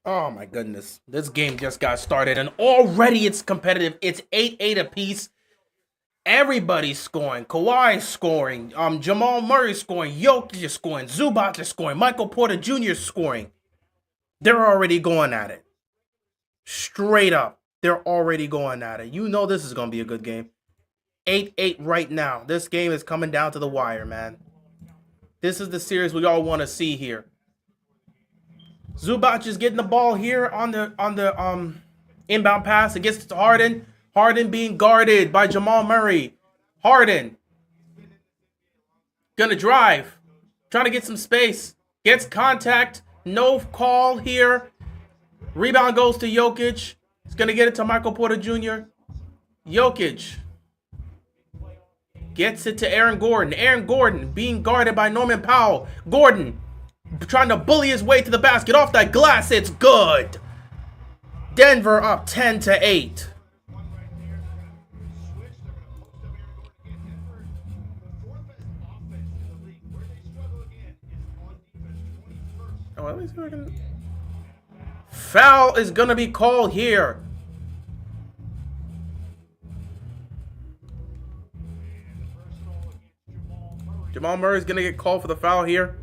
Oh my goodness. This game just got started and already it's competitive. It's 8-8 apiece. Everybody's scoring. Kawhi scoring. Jamal Murray scoring. Jokic is scoring. Zubac is scoring. Michael Porter Jr. is scoring. They're already going at it. Straight up. They're already going at it. You know this is going to be a good game. 8-8 right now. This game is coming down to the wire, man. This is the series we all want to see here. Zubac is getting the ball here on the inbound pass. It gets to Harden. Harden being guarded by Jamal Murray. Harden gonna drive, trying to get some space. Gets contact. No call here. Rebound goes to Jokic. He's gonna get it to Michael Porter Jr. Jokic gets it to Aaron Gordon. Aaron Gordon being guarded by Norman Powell. Gordon trying to bully his way to the basket. Off that glass, it's good. Denver up 10-8. Oh, let me see if I can... Foul is gonna be called here. Jamal Murray is gonna get called for the foul here.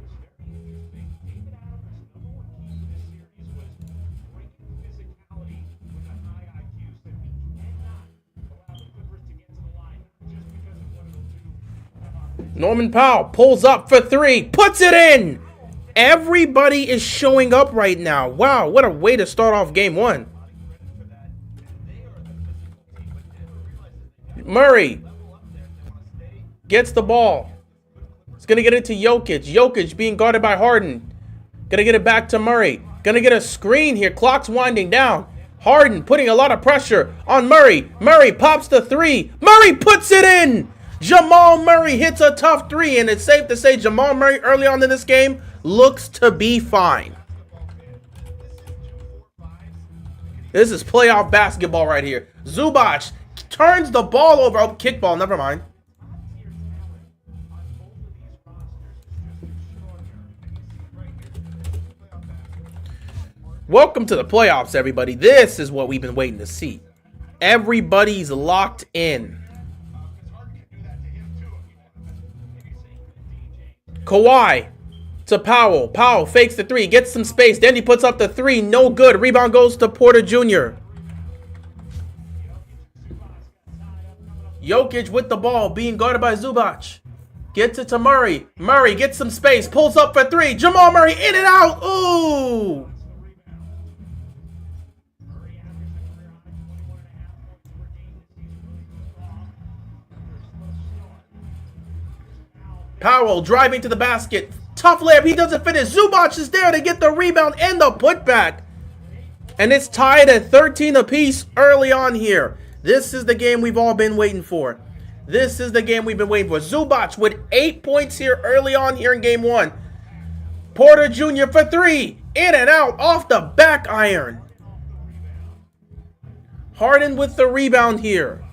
Norman Powell pulls up for three, puts it in. Everybody is showing up right now. Wow, what a way to start off game one. Murray gets the ball. He's going to get it to Jokic. Jokic being guarded by Harden. Going to get it back to Murray. Going to get a screen here. Clock's winding down. Harden putting a lot of pressure on Murray. Murray pops the three. Murray puts it in. Jamal Murray hits a tough three, and it's safe to say Jamal Murray early on in this game looks to be fine. This is playoff basketball right here. Zubac turns the ball over. Oh, kickball, never mind. Welcome to the playoffs, everybody. This is what we've been waiting to see. Everybody's locked in. Kawhi to Powell. Powell fakes the three, gets some space. Then he puts up the three. No good. Rebound goes to Porter Jr. Jokic with the ball, being guarded by Zubac. Gets it to Murray. Murray gets some space. Pulls up for three. Jamal Murray in and out. Ooh. Powell driving to the basket. Tough layup. He doesn't finish. Zubac is there to get the rebound and the putback. And it's tied at 13 apiece early on here. This is the game we've all been waiting for. This is the game we've been waiting for. Zubac with 8 points here early on here in game one. Porter Jr. for three. In and out off the back iron. Harden with the rebound here.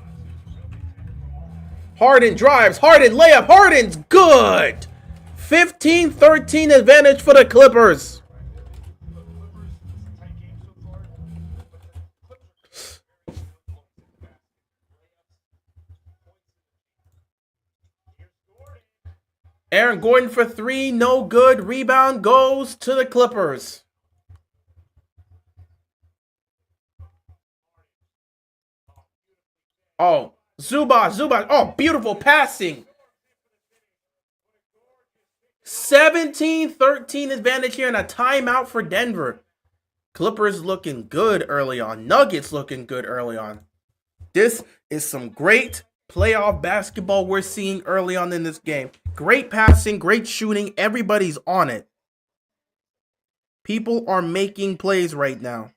Harden drives. Harden layup. Harden's good. 15-13 advantage for the Clippers. Aaron Gordon for three. No good. Rebound goes to the Clippers. Oh, Zubac. Oh, beautiful passing. 17-13 advantage here and a timeout for Denver. Clippers looking good early on. Nuggets looking good early on. This is some great playoff basketball we're seeing early on in this game. Great passing, great shooting. Everybody's on it. People are making plays right now.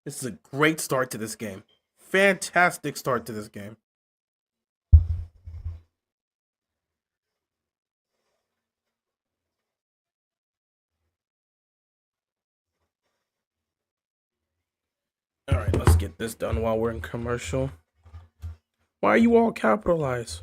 This is a great start to this game. Fantastic start to this game. All right, let's get this done while we're in commercial. Why are you all capitalized?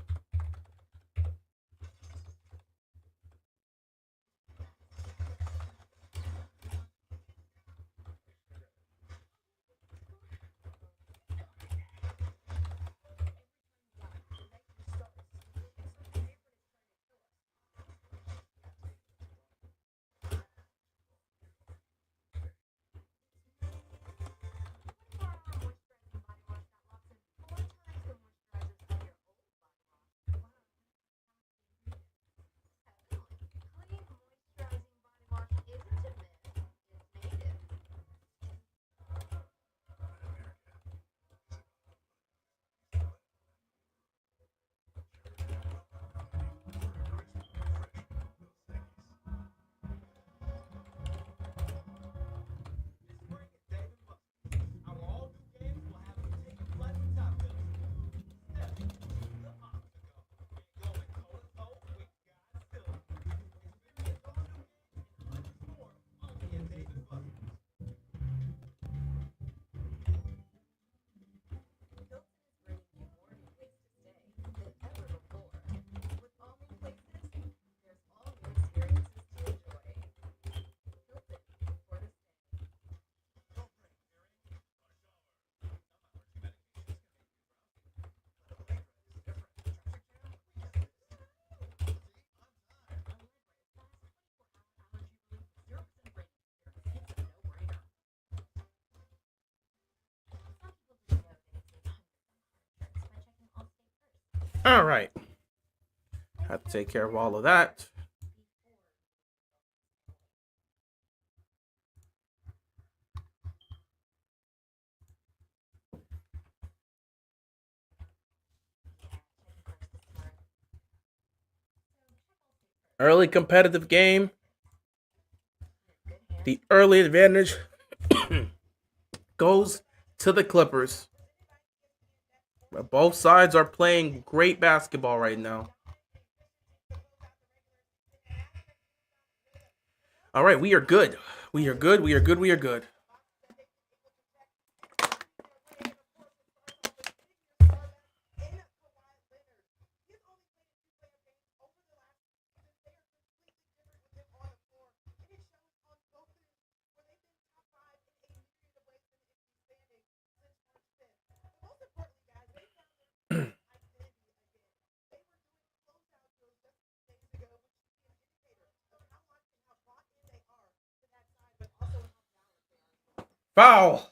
All right. Have to take care of all of that. Early competitive game. The early advantage goes to the Clippers. Both sides are playing great basketball right now. All right, we are good. We are good. We are good. We are good. Foul.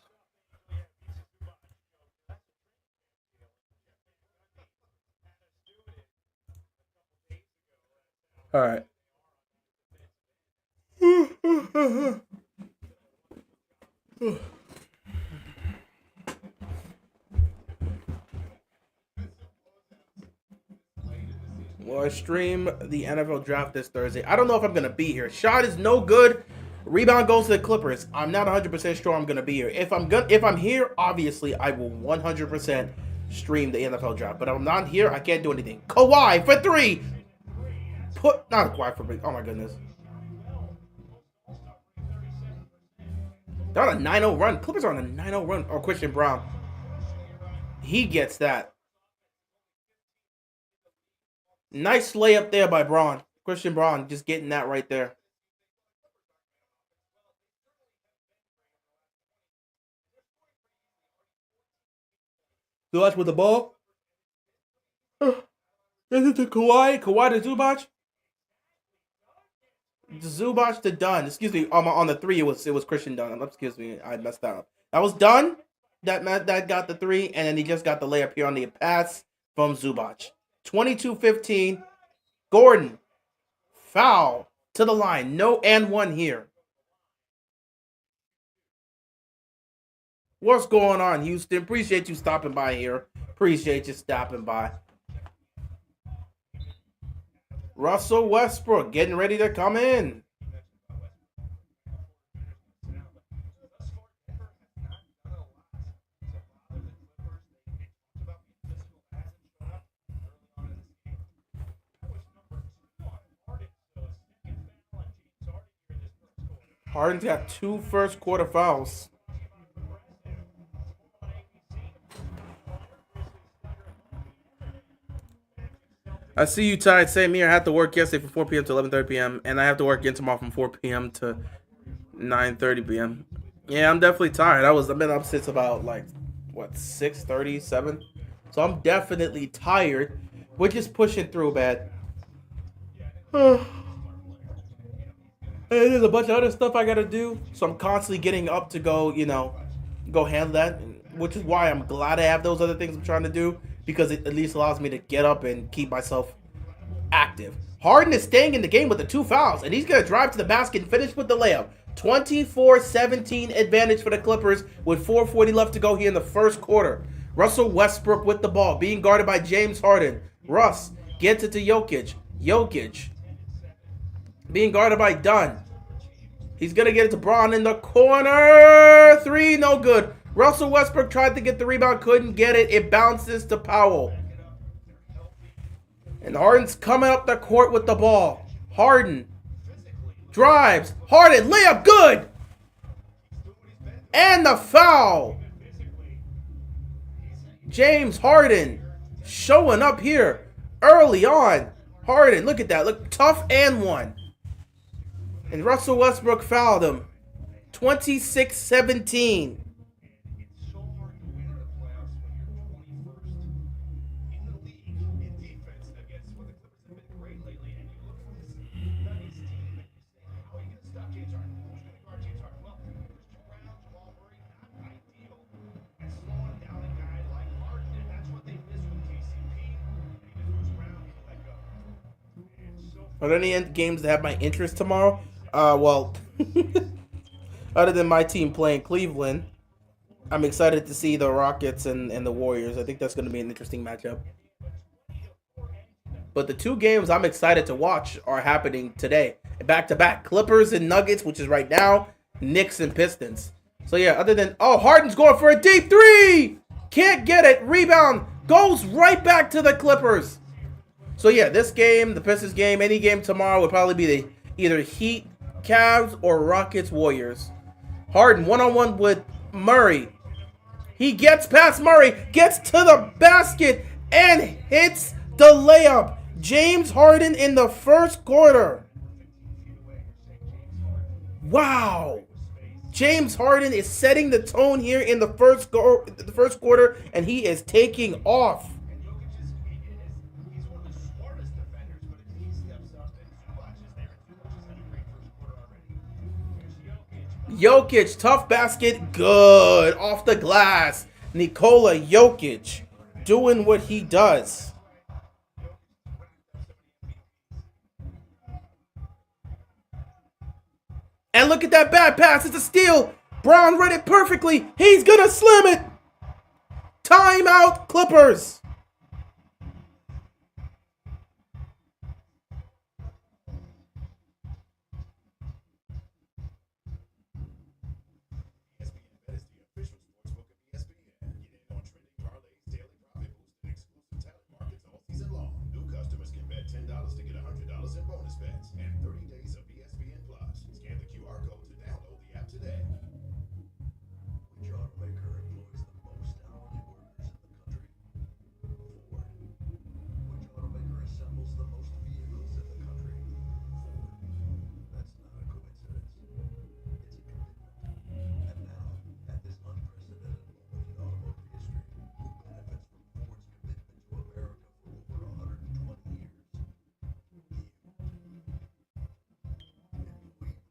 All right. Well, I stream the NFL draft this Thursday. I don't know if I'm gonna be here. Shot is no good. Rebound goes to the Clippers. I'm not 100% sure I'm gonna be here. If I'm here, obviously I will 100% stream the NFL draft. But if I'm not here, I can't do anything. Kawhi for three. Not Kawhi for three. Oh my goodness. They're on a 9-0 run. Clippers are on a 9-0 run. Or Christian Brown. He gets that. Nice layup there by Braun. Christian Braun just getting that right there. Zubac with the ball. Is it to Kawhi? Kawhi to Zubac? Zubac to Dunn. Excuse me. On the three, it was Christian Dunn. Excuse me. I messed that up. That was Dunn. That got the three, and then he just got the layup here on the pass from Zubac. 22-15. Gordon. Foul to the line. No and one here. What's going on, Houston? Appreciate you stopping by here. Appreciate you stopping by. Russell Westbrook getting ready to come in. Harden's got 2 first quarter fouls. I see you tired. Same here. I had to work yesterday from 4 p.m. to 11:30 p.m. and I have to work again tomorrow from 4 p.m. to 9:30 p.m. Yeah, I'm definitely tired. I've been up since about like what 6:37. So I'm definitely tired. We're just pushing through, man. There's a bunch of other stuff I gotta do, so I'm constantly getting up to go, go handle that. Which is why I'm glad I have those other things I'm trying to do because it at least allows me to get up and keep myself active. Harden is staying in the game with the 2 fouls, and he's gonna drive to the basket and finish with the layup. 24-17 advantage for the Clippers with 4:40 left to go here in the first quarter. Russell Westbrook with the ball, being guarded by James Harden. Russ gets it to Jokic. Jokic being guarded by Dunn. He's going to get it to Braun in the corner. 3, no good. Russell Westbrook tried to get the rebound, couldn't get it. It bounces to Powell. And Harden's coming up the court with the ball. Harden drives. Harden, layup, good. And the foul. James Harden showing up here early on. Harden, look at that. Look, tough and one. And Russell Westbrook fouled him. 26-17. Are there any games that have my interest tomorrow? Well, other than my team playing Cleveland, I'm excited to see the Rockets and the Warriors. I think that's going to be an interesting matchup. But the 2 games I'm excited to watch are happening today. Back-to-back. Clippers and Nuggets, which is right now. Knicks and Pistons. So yeah, other than... Oh, Harden's going for a deep 3! Can't get it. Rebound. Goes right back to the Clippers. So yeah, this game, the Pistons game, any game tomorrow would probably be the either Heat, Cavs, or Rockets, Warriors. Harden one-on-one with Murray. He gets past Murray, gets to the basket, and hits the layup. James Harden in the first quarter. Wow. James Harden is setting the tone here in the first quarter, and he is taking off. Jokic, tough basket, good. Off the glass. Nikola Jokic doing what he does. And look at that bad pass. It's a steal. Braun read it perfectly. He's going to slam it. Timeout, Clippers.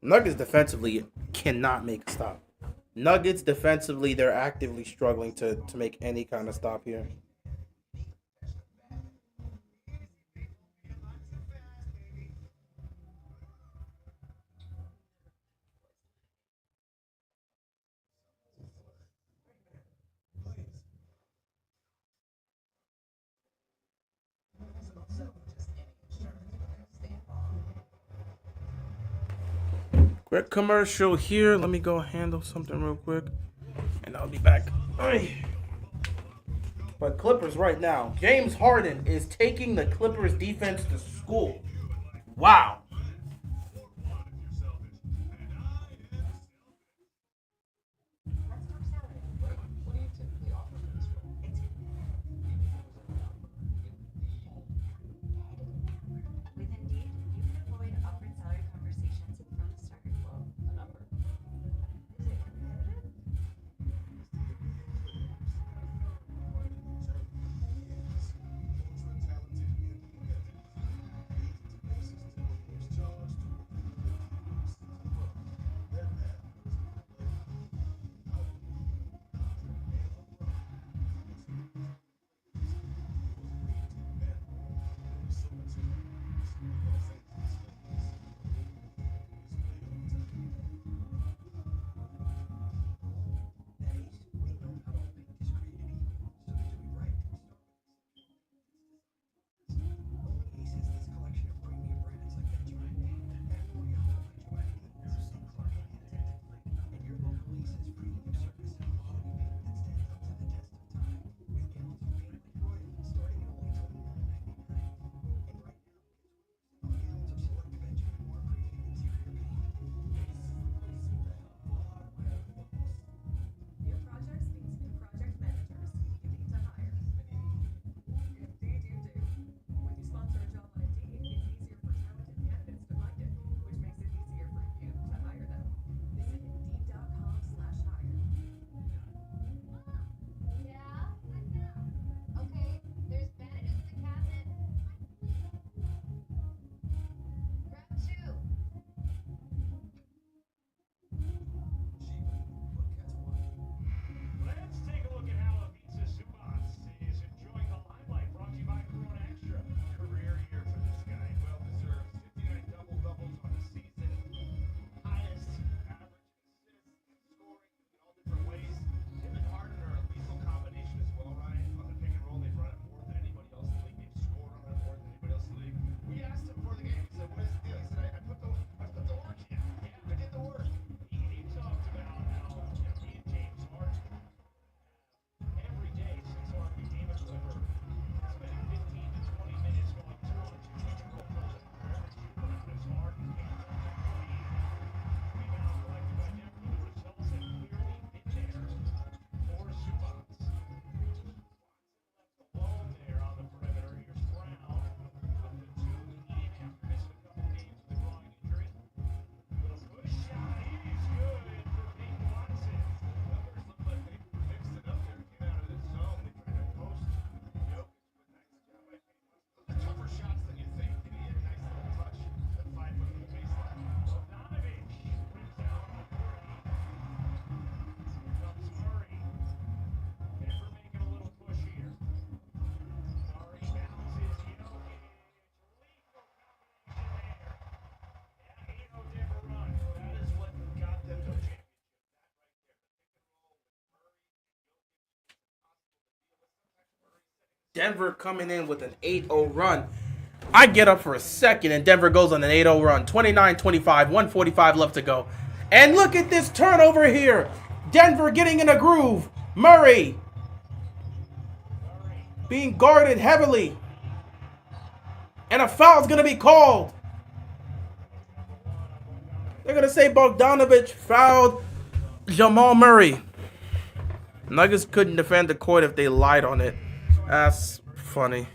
Nuggets defensively cannot make a stop. Nuggets defensively, they're actively struggling to make any kind of stop here. Quick commercial here. Let me go handle something real quick, and I'll be back. But Clippers right now, James Harden is taking the Clippers defense to school. Wow. Denver coming in with an 8-0 run. I get up for a second, and Denver goes on an 8-0 run. 29-25, 145 left to go. And look at this turnover here. Denver getting in a groove. Murray being guarded heavily. And a foul's going to be called. They're going to say Bogdanovich fouled Jamal Murray. Nuggets couldn't defend the court if they lied on it. That's funny.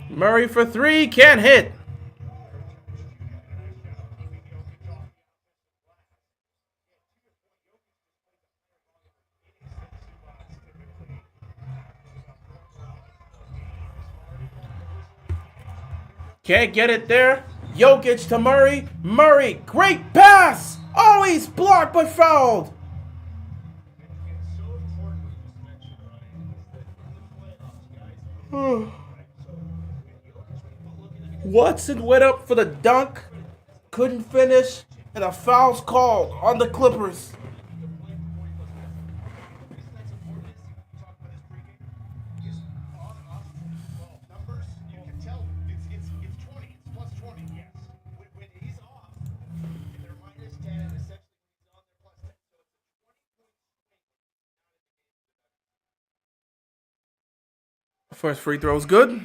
Murray for three, can't hit. Can't get it there. Jokic to Murray. Murray, great pass. Oh, he's blocked but fouled. Watson went up for the dunk, couldn't finish, and a foul's called on the Clippers. First free throw's good.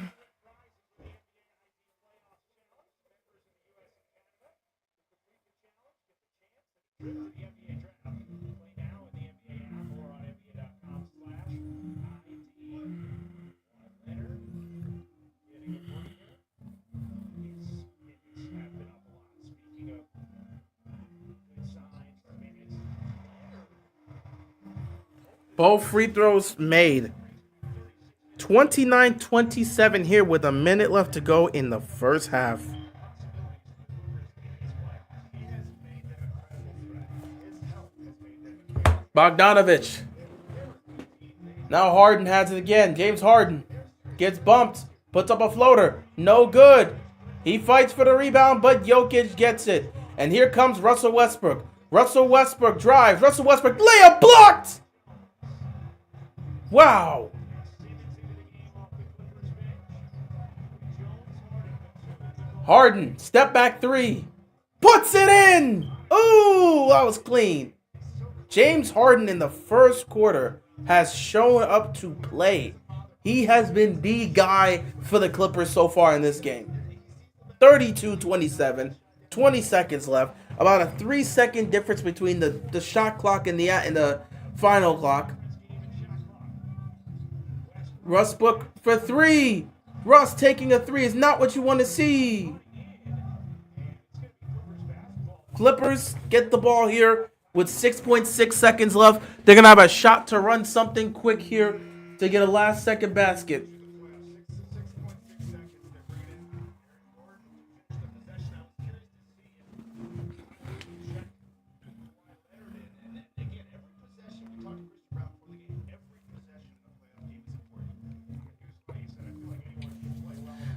Both free throws made. 29-27 here with a minute left to go in the first half. Bogdanovich. Now Harden has it again. James Harden gets bumped, puts up a floater. No good. He fights for the rebound, but Jokic gets it. And here comes Russell Westbrook. Russell Westbrook drives. Russell Westbrook layup blocked. Wow. Harden, step back three. Puts it in. Ooh, that was clean. James Harden in the first quarter has shown up to play. He has been the guy for the Clippers so far in this game. 32-27, 20 seconds left. About a 3-second difference between the shot clock and the final clock. Westbrook for three. Russ taking a three is not what you want to see. Clippers get the ball here with 6.6 seconds left. They're going to have a shot to run something quick here to get a last second basket.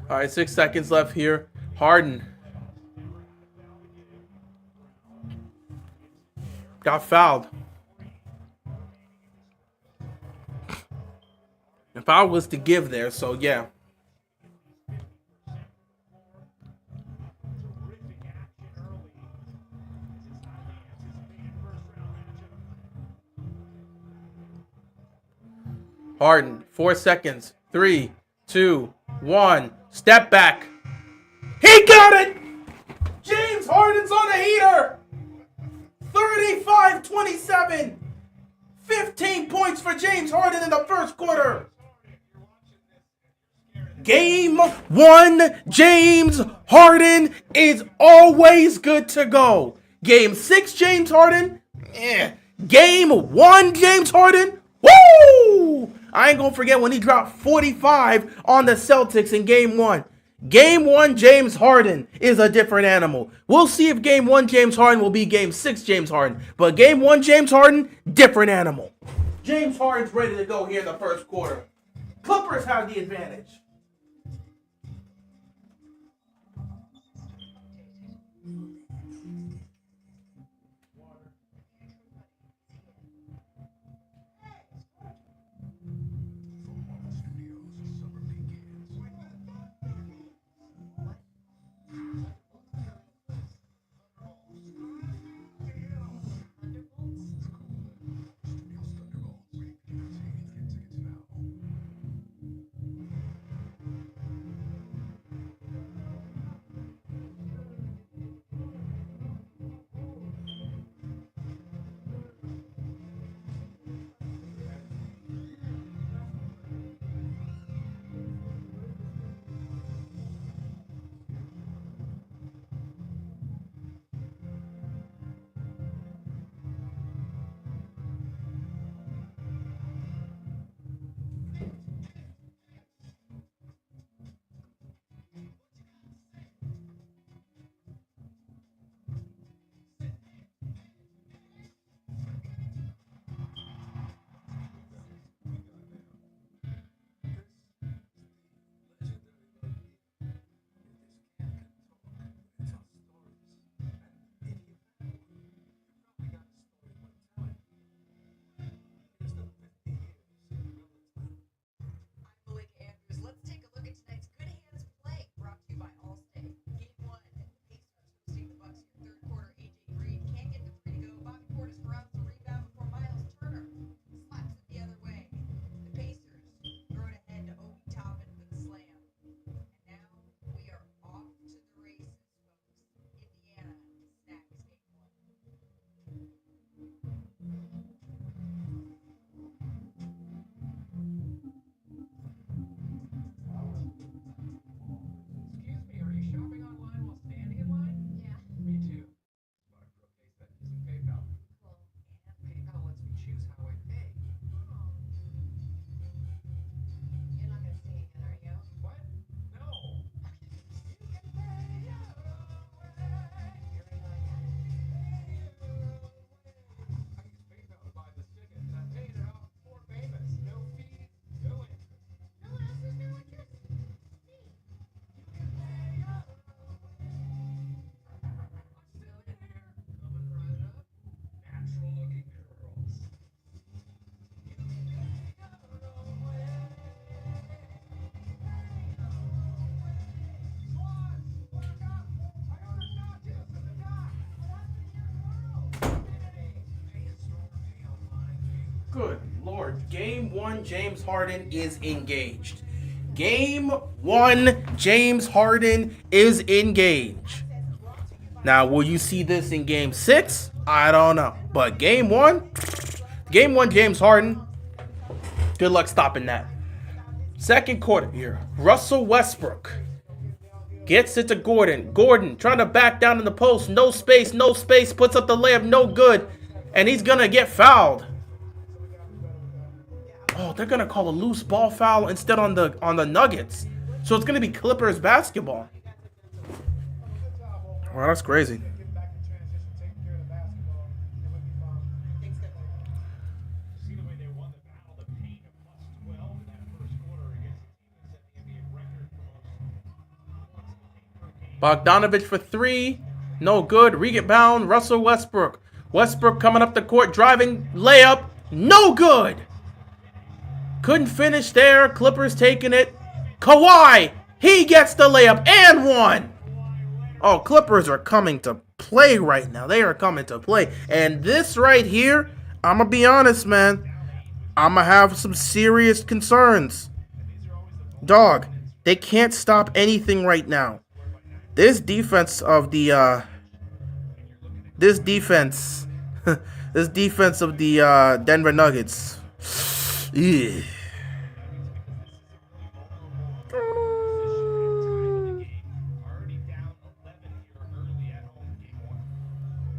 All right, 6 seconds left here. Harden got fouled. The foul was to give there, so yeah. Harden, 4 seconds. 3, 2, 1. Step back. He got it! James Harden's on a heater! 35-27. 15 points for James Harden in the first quarter. Game 1, James Harden is always good to go. Game 6, James Harden. Game 1, James Harden. Woo! I ain't gonna forget when he dropped 45 on the Celtics in game 1. Game 1 James Harden is a different animal. We'll see if Game 1 James Harden will be Game 6 James Harden. But Game 1 James Harden, different animal. James Harden's ready to go here in the first quarter. Clippers have the advantage. Good Lord. Game 1 James Harden is engaged. Game 1 James Harden is engaged. Now, will you see this in Game 6? I don't know. But Game 1 James Harden, good luck stopping that. Second quarter here. Russell Westbrook gets it to Gordon. Gordon trying to back down in the post. No space, no space. Puts up the layup, no good. And he's going to get fouled. Oh, they're going to call a loose ball foul instead on the Nuggets. So it's going to be Clippers basketball. Wow, that's crazy. Bogdanovich for three. No good. Rebound. Russell Westbrook. Westbrook coming up the court. Driving. Layup. No good. Couldn't finish there. Clippers taking it. Kawhi. He gets the layup and one. Oh, Clippers are coming to play right now. They are coming to play. And this right here, I'm going to be honest, man. I'm going to have some serious concerns. Dog, they can't stop anything right now. This defense of the this defense of the Denver Nuggets. Yeah.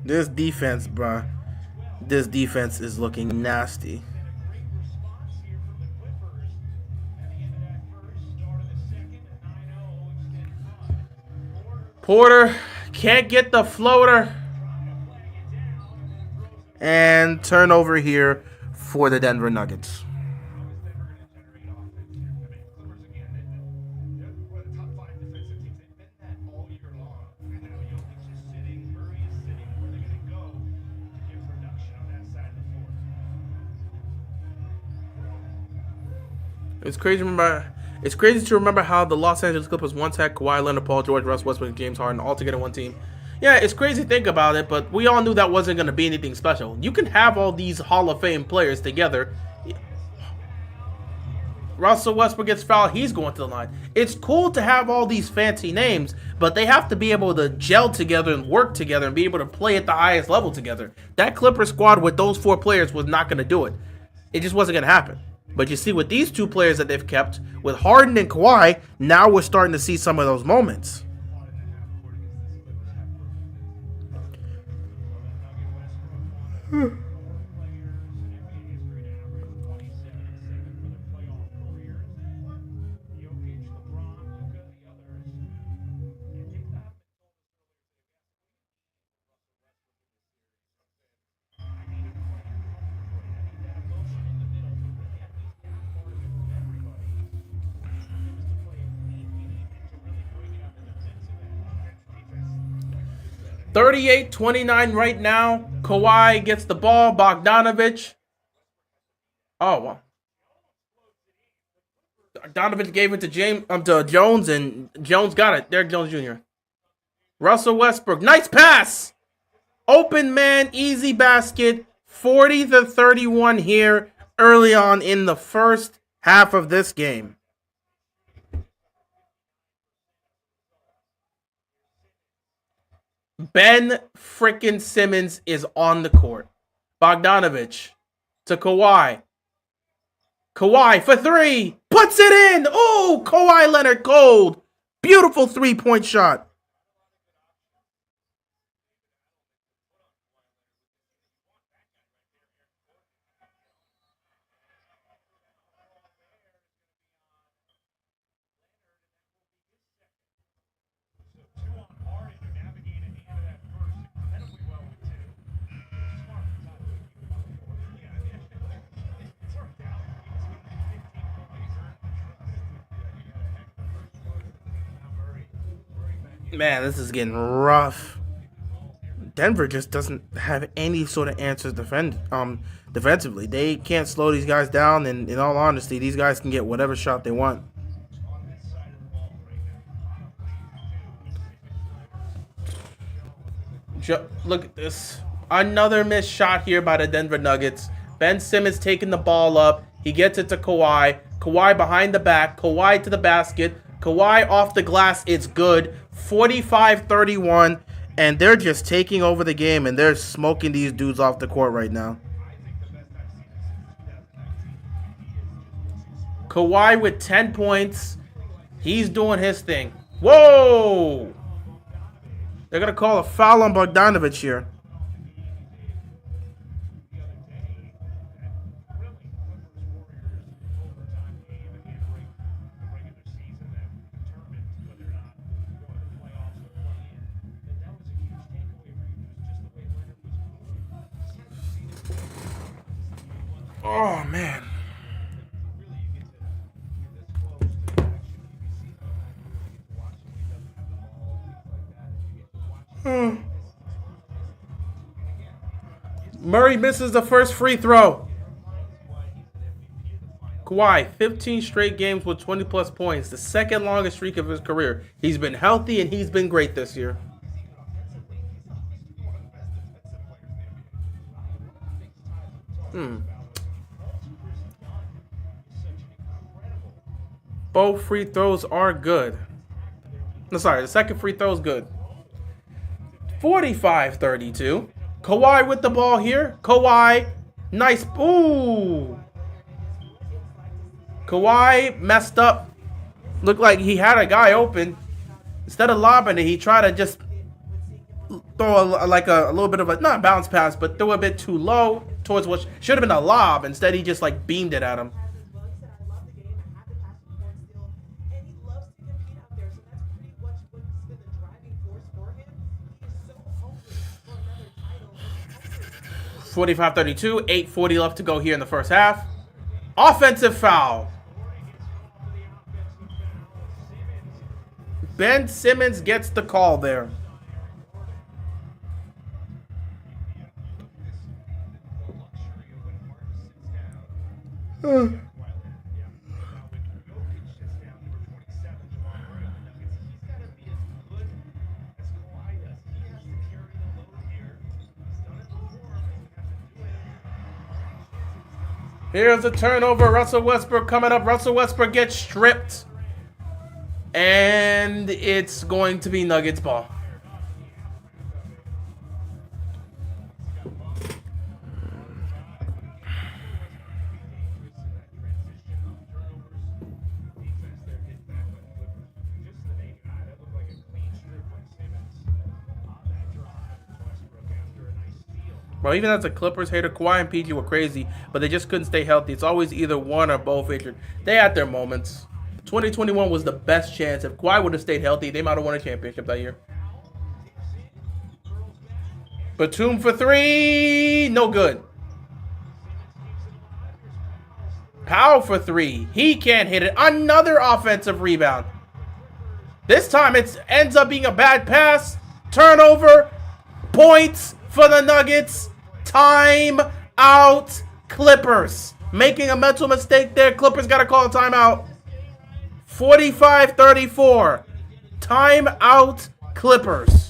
This defense, bruh. This defense is looking nasty. Porter can't get the floater. And turnover here for the Denver Nuggets. It's crazy to remember how the Los Angeles Clippers once had Kawhi Leonard, Paul George, Russ Westbrook, and James Harden all together in one team. Yeah, it's crazy to think about it, but we all knew that wasn't going to be anything special. You can have all these Hall of Fame players together. Russell Westbrook gets fouled, he's going to the line. It's cool to have all these fancy names, but they have to be able to gel together and work together and be able to play at the highest level together. That Clippers squad with those 4 players was not going to do it. It just wasn't going to happen. But you see, with these 2 players that they've kept, with Harden and Kawhi, now we're starting to see some of those moments. $38-29 right now. Kawhi gets the ball. Bogdanovich. Oh, wow. Bogdanovich gave it to Jones, and Jones got it. Derrick Jones Jr. Russell Westbrook. Nice pass. Open man, easy basket. 40-31 here early on in the first half of this game. Ben frickin' Simmons is on the court. Bogdanovich to Kawhi. Kawhi for 3. Puts it in. Oh, Kawhi Leonard cold. Beautiful 3-point shot. Man, this is getting rough. Denver just doesn't have any sort of answers defensively. They can't slow these guys down, and in all honesty, these guys can get whatever shot they want. Look at this. Another missed shot here by the Denver Nuggets. Ben Simmons taking the ball up. He gets it to Kawhi. Kawhi behind the back. Kawhi to the basket. Kawhi off the glass. It's good. 45-31. And they're just taking over the game, and they're smoking these dudes off the court right now. Kawhi with 10 points. He's doing his thing. Whoa! They're going to call a foul on Bogdanovich here. Oh, man. Murray misses the first free throw. Kawhi, 15 straight games with 20-plus points, the second longest streak of his career. He's been healthy, and he's been great this year. Both free throws are good. No, sorry, the second free throw is good. 45-32. Kawhi with the ball here. Kawhi, nice. Ooh. Kawhi messed up. Looked like he had a guy open. Instead of lobbing it, he tried to just throw a little bit of a, not a bounce pass, but throw a bit too low towards what should have been a lob. Instead, he just like beamed it at him. 45-32, 8:40 left to go here in the first half. Offensive foul. Ben Simmons gets the call there. Here's a turnover. Russell Westbrook coming up. Russell Westbrook gets stripped. And it's going to be Nuggets ball. Well, even as a Clippers hater, Kawhi and PG were crazy, but they just couldn't stay healthy. It's always either one or both injured. They had their moments. 2021 was the best chance. If Kawhi would have stayed healthy, they might have won a championship that year. Batum for three. No good. Powell for three. He can't hit it. Another offensive rebound. This time it ends up being a bad pass. Turnover. Points for the Nuggets. Time out. Clippers. Making a mental mistake there. Clippers got to call a timeout. 45-34. Time out. Clippers.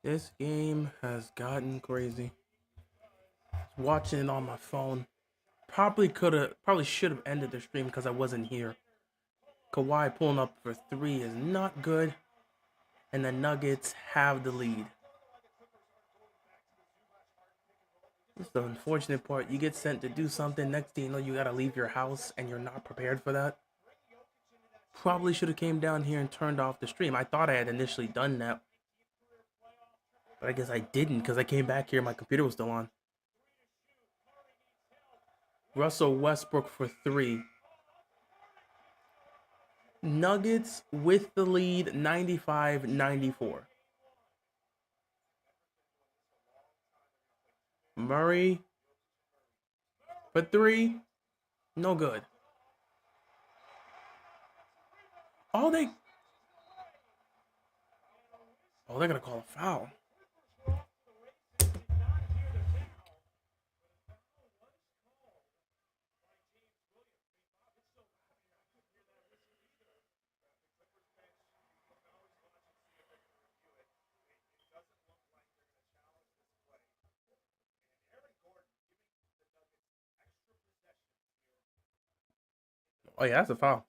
This game has gotten crazy. Watching it on my phone. Probably should have ended the stream because I wasn't here. Kawhi pulling up for 3 is not good. And the Nuggets have the lead. It's the unfortunate part. You get sent to do something. Next thing you know, you gotta leave your house and you're not prepared for that. Probably should have came down here and turned off the stream. I thought I had initially done that. But I guess I didn't because I came back here and my computer was still on. Russell Westbrook for 3. Nuggets with the lead, 95-94. Murray for 3. No good. Oh, they're going to call a foul. Oh, yeah, that's a foul.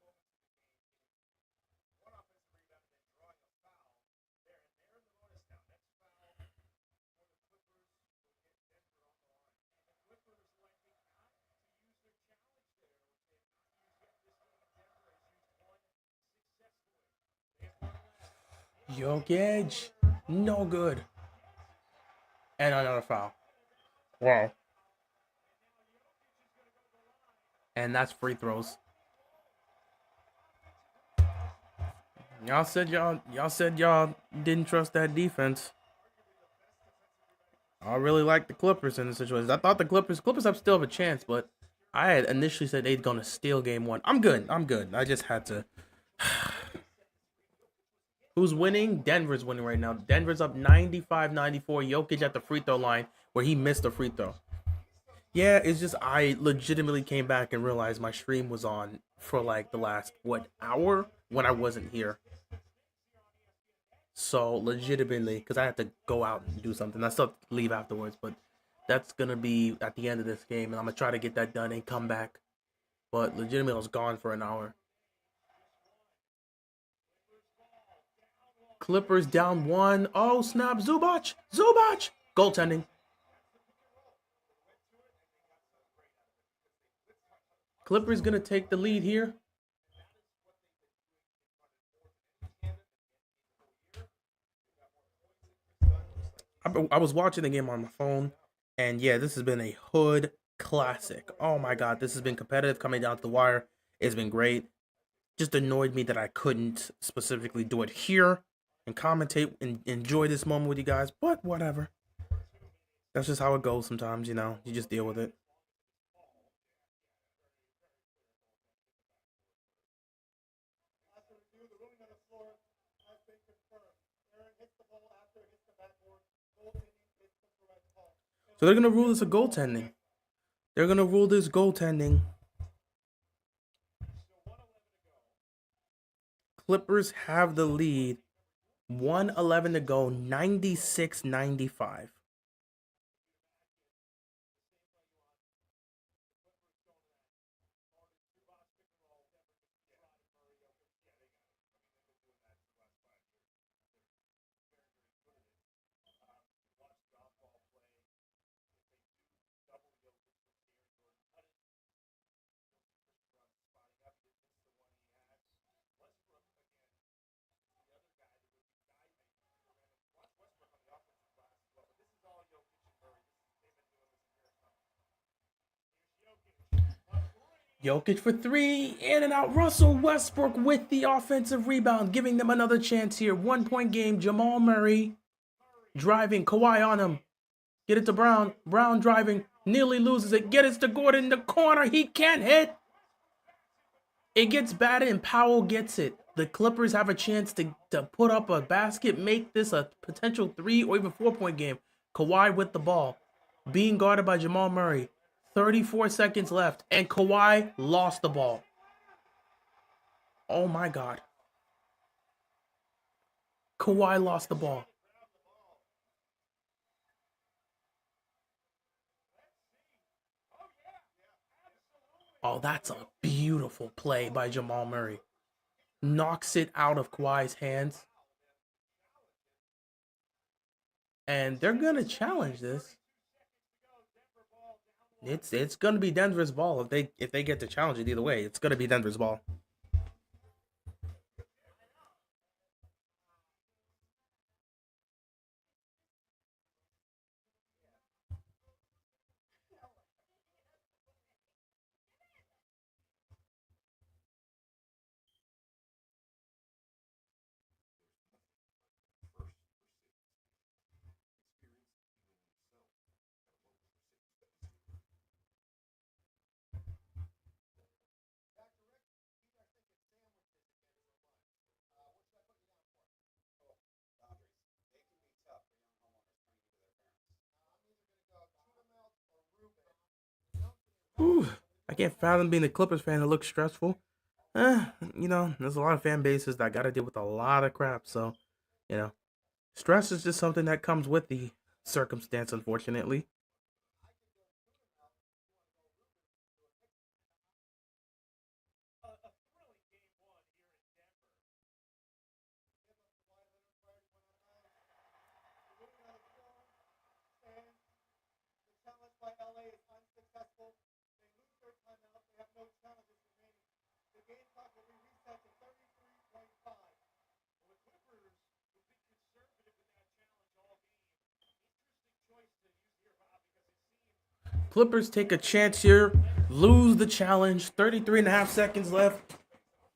Jokic, no good. And another foul. Wow. And that's free throws. Y'all said y'all didn't trust that defense. I really like the Clippers in this situation. I thought the Clippers have still have a chance, but I had initially said they'd gonna steal game 1. I'm good. I just had to. Who's winning? Denver's winning right now. Denver's up 95-94. Jokic at the free throw line where he missed a free throw. Yeah, it's just I legitimately came back and realized my stream was on for like the last hour when I wasn't here. So legitimately, because I had to go out and do something. I still have to leave afterwards, but that's gonna be at the end of this game, and I'm gonna try to get that done and come back. But legitimately, I was gone for an hour. Clippers down 1. Oh snap! Zubac! Goaltending. Clippers gonna take the lead here. I was watching the game on my phone, and yeah, this has been a hood classic. Oh my god, this has been competitive coming down to the wire. It's been great. Just annoyed me that I couldn't specifically do it here and commentate and enjoy this moment with you guys, but whatever. That's just how it goes sometimes, you know. You just deal with it. So they're gonna rule this a goaltending. They're gonna rule this goaltending. Clippers have the lead. 1:11 to go. 96-95. Jokic for 3, in and out. Russell Westbrook with the offensive rebound, giving them another chance here. 1-point game. Jamal Murray driving. Kawhi on him. Get it to Brown. Brown driving. Nearly loses it. Get it to Gordon in the corner. He can't hit. It gets batted and Powell gets it. The Clippers have a chance to put up a basket, make this a potential 3 or even 4-point game. Kawhi with the ball. Being guarded by Jamal Murray. 34 seconds left, and Kawhi lost the ball. Oh my god. Kawhi lost the ball. Oh, that's a beautiful play by Jamal Murray. Knocks it out of Kawhi's hands. And they're gonna challenge this. It's gonna be Denver's ball if they get to challenge it either way. It's gonna be Denver's ball. Whew. I can't fathom being a Clippers fan. It looks stressful. There's a lot of fan bases that got to deal with a lot of crap. So, you know, stress is just something that comes with the circumstance, unfortunately. Clippers take a chance here, lose the challenge. 33 and a half seconds left.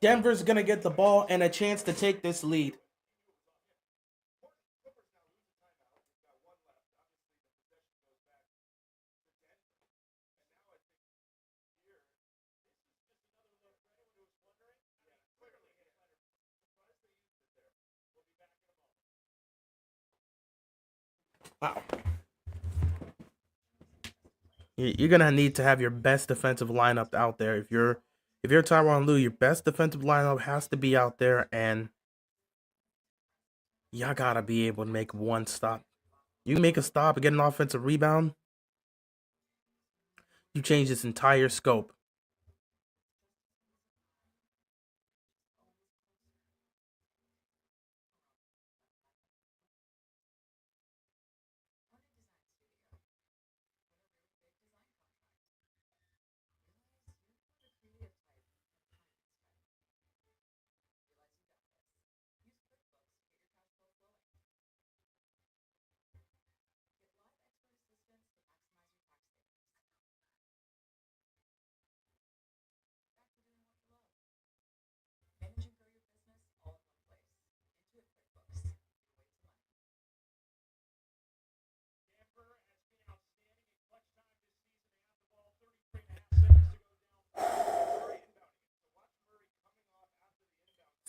Denver's going to get the ball and a chance to take this lead. Wow. You're gonna need to have your best defensive lineup out there. If you're Tyronn Lue, your best defensive lineup has to be out there, and y'all gotta be able to make one stop. You make a stop and get an offensive rebound, you change this entire scope.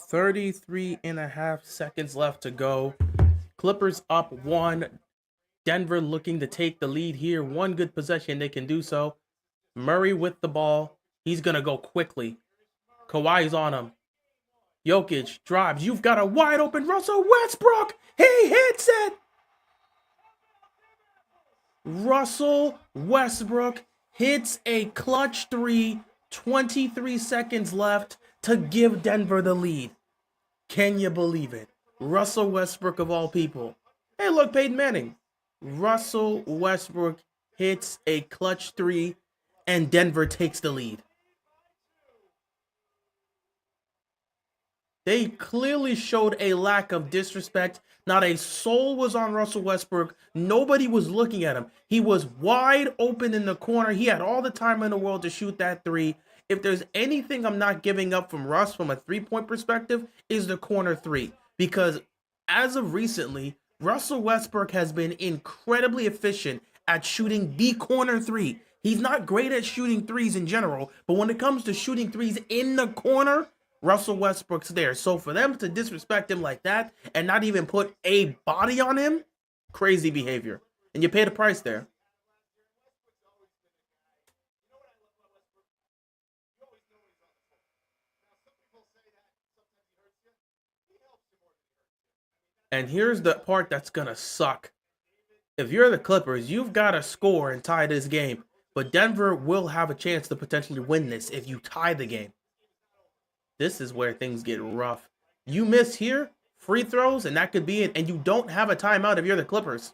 33 and a half seconds left to go. Clippers up one. Denver looking to take the lead here. One good possession, they can do so. Murray with the ball. He's going to go quickly. Kawhi's on him. Jokic drives. You've got a wide open Russell Westbrook. He hits it. Russell Westbrook hits a clutch three. 23 seconds left to give Denver the lead. Can you believe it? Russell Westbrook of all people. Hey, look, Peyton Manning. Russell Westbrook hits a clutch three, and Denver takes the lead. They clearly showed a lack of disrespect. Not a soul was on Russell Westbrook. Nobody was looking at him. He was wide open in the corner. He had all the time in the world to shoot that three. If there's anything I'm not giving up from Russ from a three-point perspective, is the corner three. Because as of recently, Russell Westbrook has been incredibly efficient at shooting the corner three. He's not great at shooting threes in general, but when it comes to shooting threes in the corner, Russell Westbrook's there. So for them to disrespect him like that and not even put a body on him, crazy behavior. And you pay the price there. And here's the part that's going to suck. If you're the Clippers, you've got to score and tie this game. But Denver will have a chance to potentially win this if you tie the game. This is where things get rough. You miss here, free throws, and that could be it. And you don't have a timeout if you're the Clippers.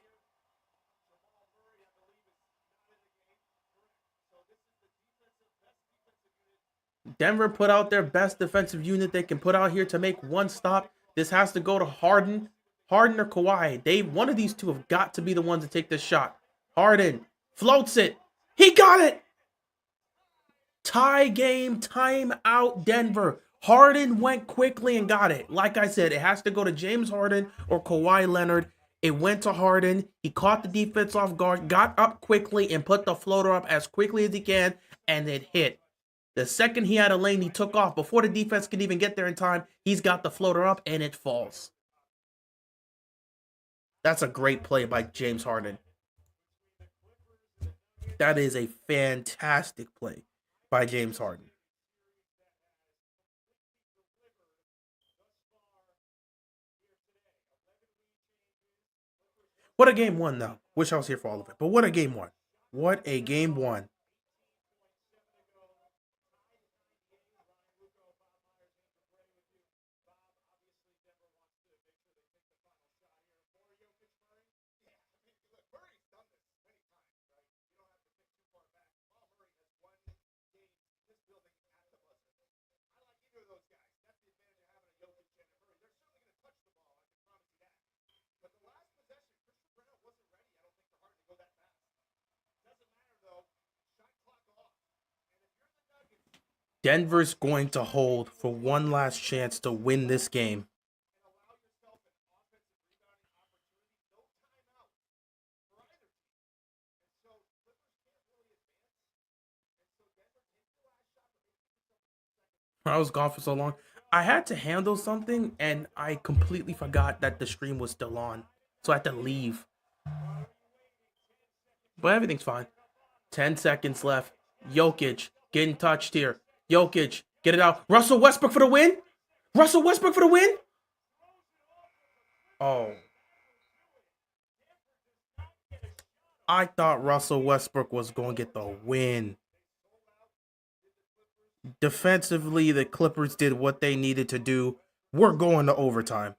Denver put out their best defensive unit they can put out here to make one stop. This has to go to Harden. Harden or Kawhi. One of these two have got to be the ones to take this shot. Harden floats it. He got it. Tie game, timeout, Denver. Harden went quickly and got it. Like I said, it has to go to James Harden or Kawhi Leonard. It went to Harden. He caught the defense off guard, got up quickly, and put the floater up as quickly as he can, and it hit. The second he had a lane, he took off. Before the defense can even get there in time, he's got the floater up, and it falls. That's a great play by James Harden. That is a fantastic play by James Harden. What a game one, though. Wish I was here for all of it, but what a game one. What a game one. Denver's going to hold for one last chance to win this game. I was gone for so long. I had to handle something and I completely forgot that the stream was still on. So I had to leave. But everything's fine. 10 seconds left. Jokic getting touched here. Jokic, get it out. Russell Westbrook for the win. Russell Westbrook for the win. Oh. I thought Russell Westbrook was going to get the win. Defensively, the Clippers did what they needed to do. We're going to overtime.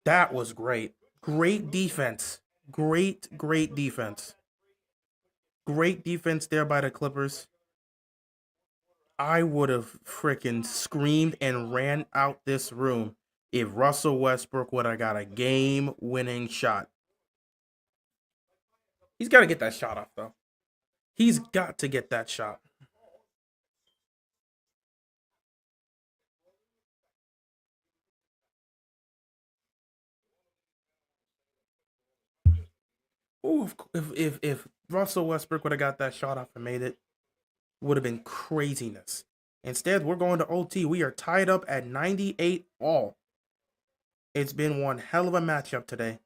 That was great. Great defense. Great defense. Great defense there by the Clippers. I would have freaking screamed and ran out this room if Russell Westbrook would have got a game winning shot. He's got to get that shot off, though. He's got to get that shot. Ooh, if Russell Westbrook would have got that shot off and made it, would have been craziness. Instead, we're going to OT. We are tied up at 98 all. It's been one hell of a matchup today.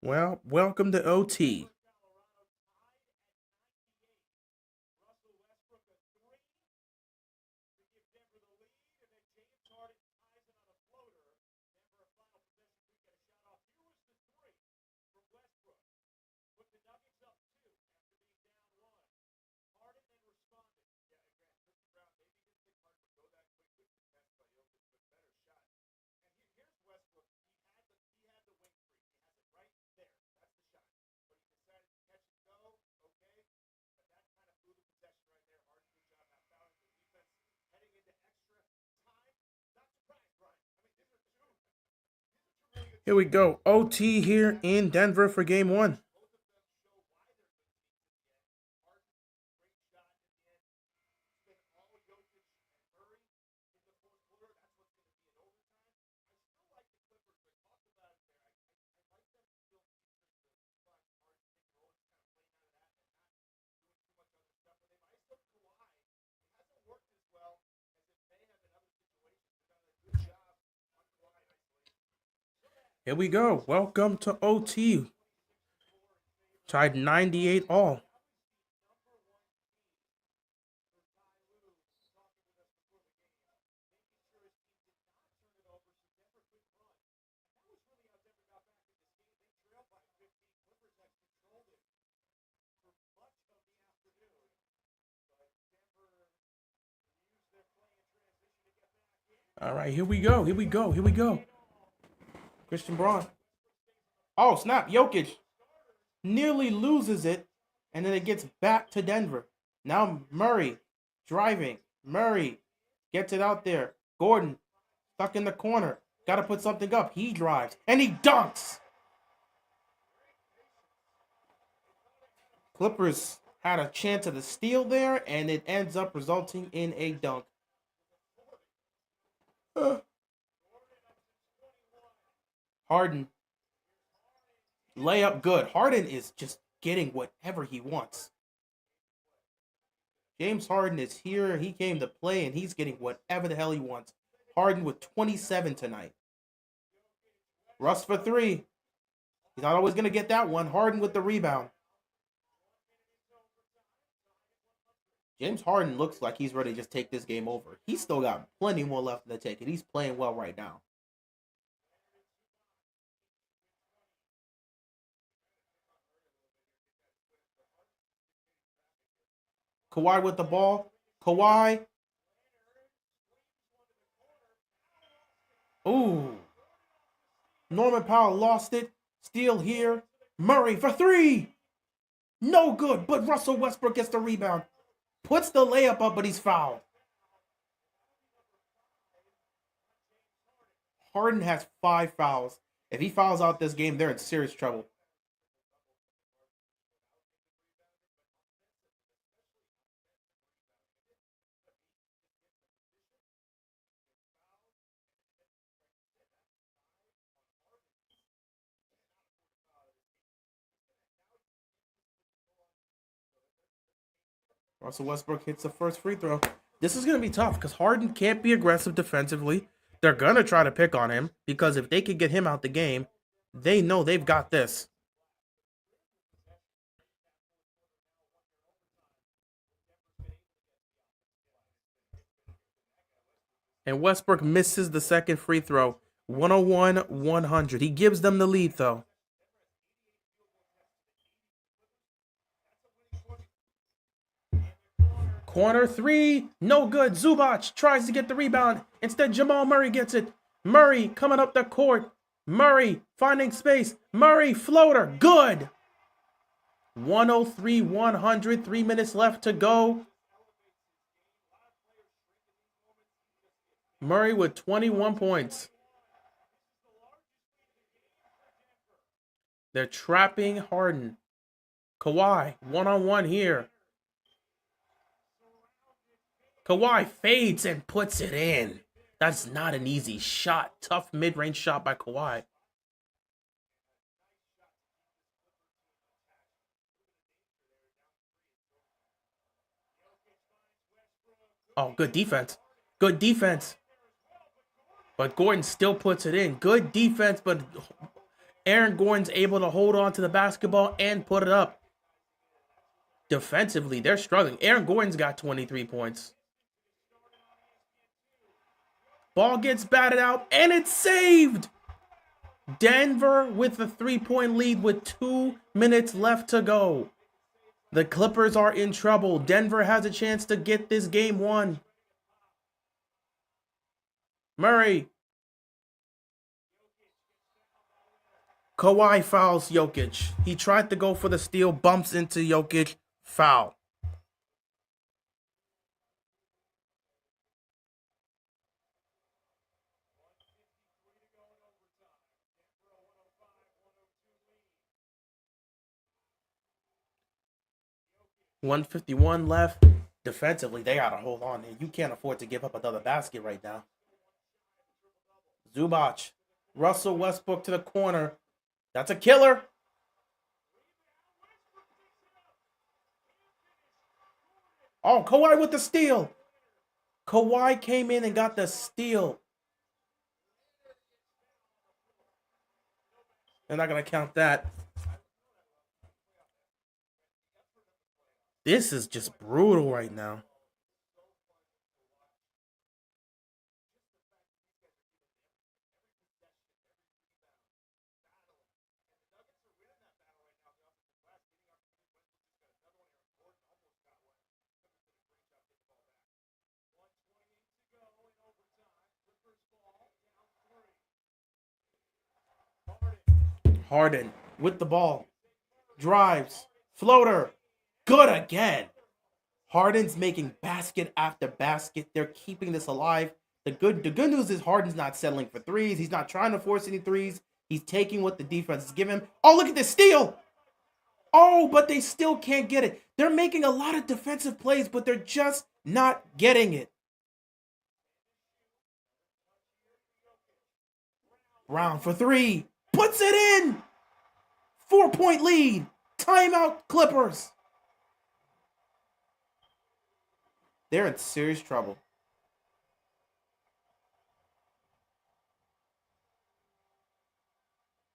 Well, welcome to OT. Here we go. OT here in Denver for game one. Here we go. Welcome to OT. Tied 98 all. All right, here we go. Here we go. Here we go. Christian Braun. Oh, snap. Jokic nearly loses it, and then it gets back to Denver. Now Murray driving. Murray gets it out there. Gordon stuck in the corner. Got to put something up. He drives, and he dunks. Clippers had a chance at a steal there, and it ends up resulting in a dunk. Harden. Layup good. Harden is just getting whatever he wants. James Harden is here. He came to play, and he's getting whatever the hell he wants. Harden with 27 tonight. Russ for three. He's not always going to get that one. Harden with the rebound. James Harden looks like he's ready to just take this game over. He's still got plenty more left in the tank, and he's playing well right now. Kawhi with the ball. Kawhi. Ooh. Norman Powell lost it. Steal here. Murray for three. No good, but Russell Westbrook gets the rebound. Puts the layup up, but he's fouled. Harden has 5 fouls. If he fouls out this game, they're in serious trouble. Russell Westbrook hits the first free throw. This is going to be tough because Harden can't be aggressive defensively. They're going to try to pick on him because if they could get him out the game, they know they've got this. And Westbrook misses the second free throw. 101-100. He gives them the lead, though. Corner three, no good. Zubac tries to get the rebound. Instead, Jamal Murray gets it. Murray coming up the court. Murray finding space. Murray floater, good. 103-100, 3 minutes left to go. Murray with 21 points. They're trapping Harden. Kawhi, one-on-one here. Kawhi fades and puts it in. That's not an easy shot. Tough mid-range shot by Kawhi. Oh, good defense. Good defense. But Gordon still puts it in. Good defense, but Aaron Gordon's able to hold on to the basketball and put it up. Defensively, they're struggling. Aaron Gordon's got 23 points. Ball gets batted out, and it's saved. Denver with a 3-point lead with 2 minutes left to go. The Clippers are in trouble. Denver has a chance to get this game won. Murray. Kawhi fouls Jokic. He tried to go for the steal, bumps into Jokic, foul. 151 left. Defensively, they got to hold on. You can't afford to give up another basket right now. Zubac. Russell Westbrook to the corner. That's a killer. Oh, Kawhi with the steal. Kawhi came in and got the steal. They're not going to count that. This is just brutal right now. Harden with the ball. Drives. Floater. Good again. Harden's making basket after basket. They're keeping this alive. The good news is Harden's not settling for threes. He's not trying to force any threes. He's taking what the defense is giving him. Oh, look at this steal. Oh, but they still can't get it. They're making a lot of defensive plays, but they're just not getting it. Brown for three. Puts it in. 4-point lead. Timeout Clippers. They're in serious trouble.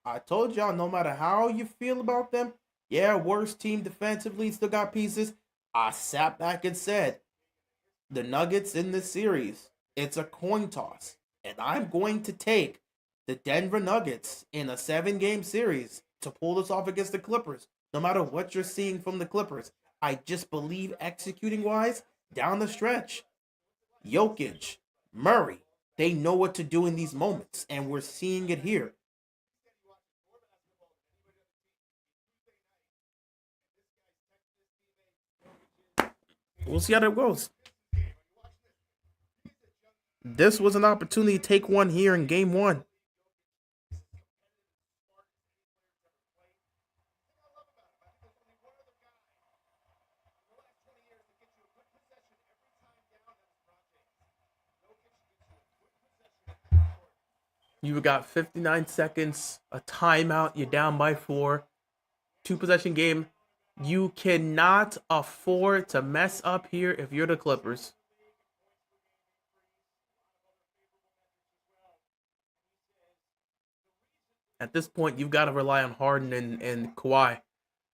I told y'all, no matter how you feel about them, yeah, worst team defensively, still got pieces. I sat back and said, the Nuggets in this series, it's a coin toss. And I'm going to take the Denver Nuggets in a 7-game series to pull this off against the Clippers. No matter what you're seeing from the Clippers, I just believe executing-wise, down the stretch, Jokic, Murray, they know what to do in these moments, and we're seeing it here. We'll see how that goes. This was an opportunity to take one here in game one. You've got 59 seconds, a timeout, you're down by 4, 2-possession game. You cannot afford to mess up here if you're the Clippers. At this point, you've got to rely on Harden and Kawhi.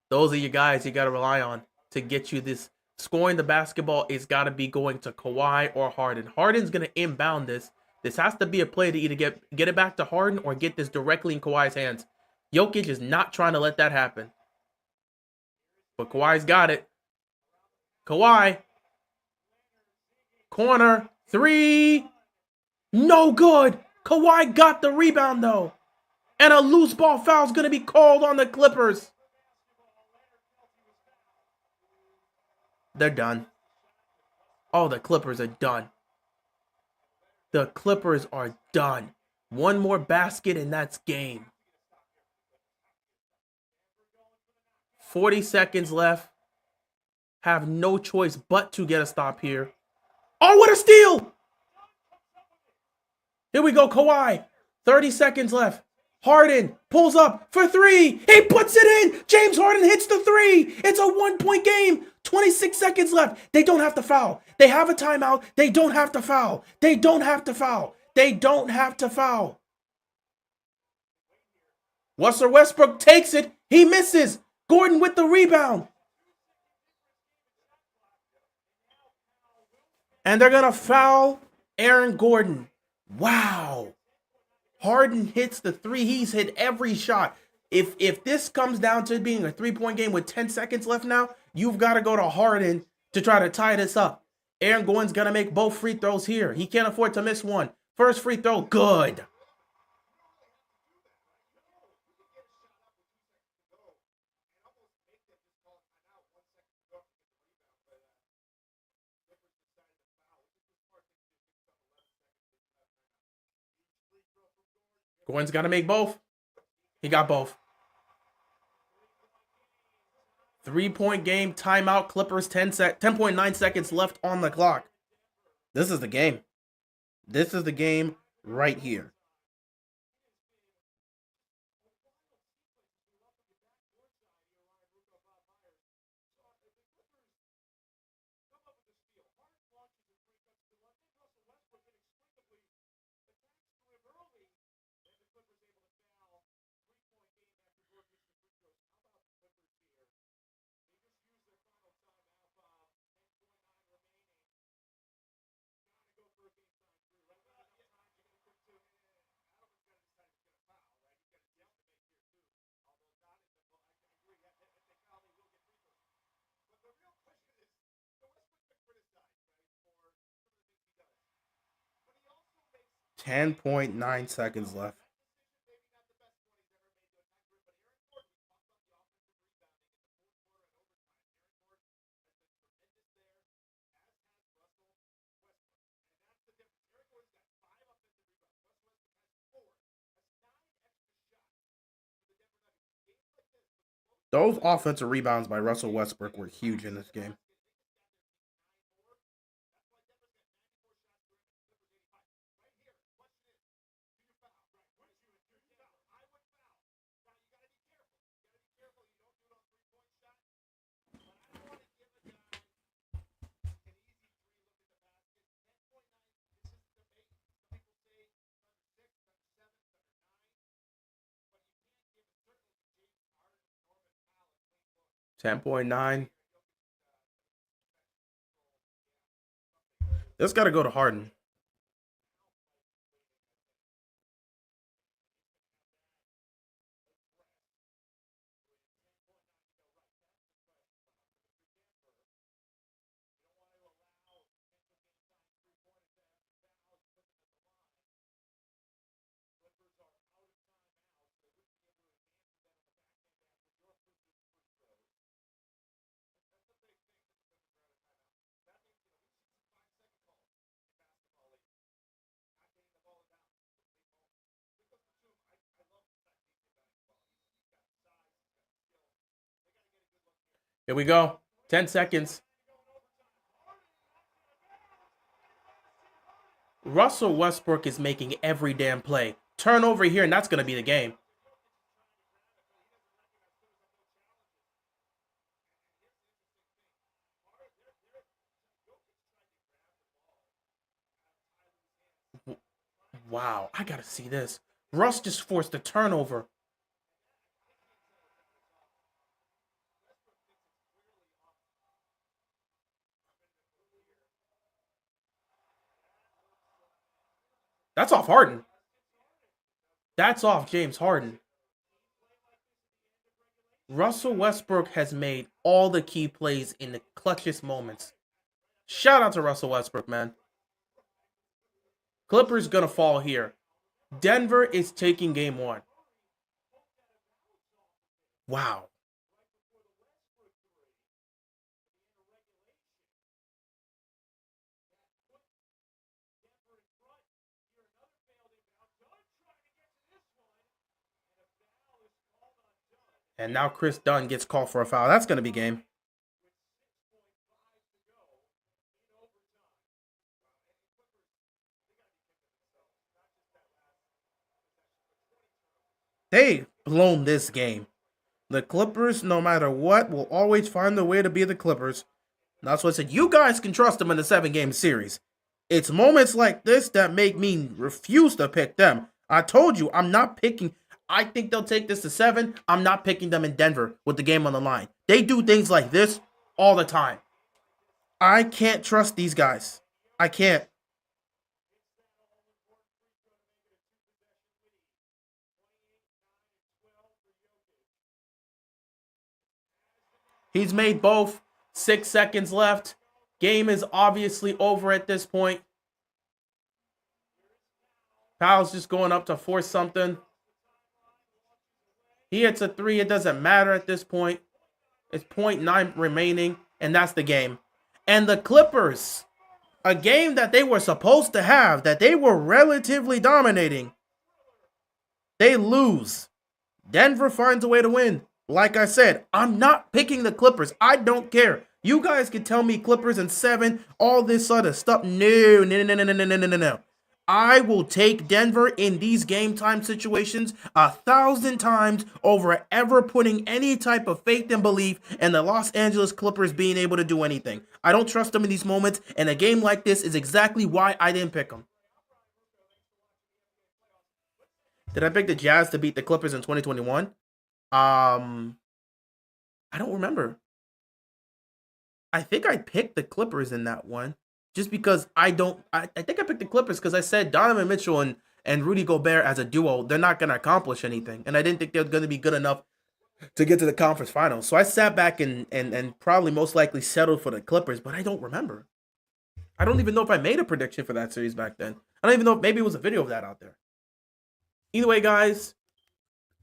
Those are your guys you got to rely on to get you this. Scoring the basketball is got to be going to Kawhi or Harden. Harden's going to inbound this. This has to be a play to either get it back to Harden or get this directly in Kawhi's hands. Jokic is not trying to let that happen. But Kawhi's got it. Kawhi. Corner. 3. No good. Kawhi got the rebound, though. And a loose ball foul is going to be called on the Clippers. They're done. Oh, the Clippers are done. The Clippers are done. One more basket and that's game. 40 seconds left. Have no choice but to get a stop here. Oh, what a steal! Here we go, Kawhi. 30 seconds left. Harden pulls up for 3. He puts it in. James Harden hits the 3. It's a 1-point game. 26 seconds left. They don't have to foul. They have a timeout. They don't have to foul. They don't have to foul. They don't have to foul. Russell Westbrook takes it. He misses. Gordon with the rebound. And they're going to foul Aaron Gordon. Wow. Harden hits the 3. He's hit every shot. If this comes down to being a 3-point game with 10 seconds left now, you've got to go to Harden to try to tie this up. Aaron Gordon's going to make both free throws here. He can't afford to miss one. First free throw, good. Gordon's got to make both. He got both. 3-point game, timeout, Clippers, 10.9 seconds left on the clock. This is the game. This is the game right here. .9 seconds left. Those offensive rebounds by Russell Westbrook were huge in this game. .9. This got to go to Harden. Here we go. 10 seconds. Russell Westbrook is making every damn play. Turnover here, and that's going to be the game. Wow, I got to see this. Russ just forced a turnover. That's off Harden. That's off James Harden. Russell Westbrook has made all the key plays in the clutchest moments. Shout out to Russell Westbrook, man. Clippers gonna fall here. Denver is taking game 1. Wow. And now Chris Dunn gets called for a foul. That's going to be game. They've blown this game. The Clippers, no matter what, will always find a way to be the Clippers. And that's what I said. You guys can trust them in the 7-game series. It's moments like this that make me refuse to pick them. I told you, I'm not picking. I think they'll take this to 7. I'm not picking them in Denver with the game on the line. They do things like this all the time. I can't trust these guys. I can't. He's made both. 6 seconds left. Game is obviously over at this point. Powell's just going up to force something. He hits a 3. It doesn't matter at this point. It's .9 remaining, and that's the game. And the Clippers, a game that they were supposed to have, that they were relatively dominating, they lose. Denver finds a way to win. Like I said, I'm not picking the Clippers. I don't care. You guys can tell me Clippers in 7, all this other stuff. No, no, no, no, no, no, no, no, no, no. I will take Denver in these game time situations 1,000 times over ever putting any type of faith and belief in the Los Angeles Clippers being able to do anything. I don't trust them in these moments, and a game like this is exactly why I didn't pick them. Did I pick the Jazz to beat the Clippers in 2021? I don't remember. I think I picked the Clippers in that one just because I don't. I think I picked the Clippers because I said Donovan Mitchell and Rudy Gobert as a duo, they're not going to accomplish anything. And I didn't think they're going to be good enough to get to the conference finals. So I sat back and probably most likely settled for the Clippers, but I don't remember. I don't even know if I made a prediction for that series back then. I don't even know if maybe it was a video of that out there. Either way, guys,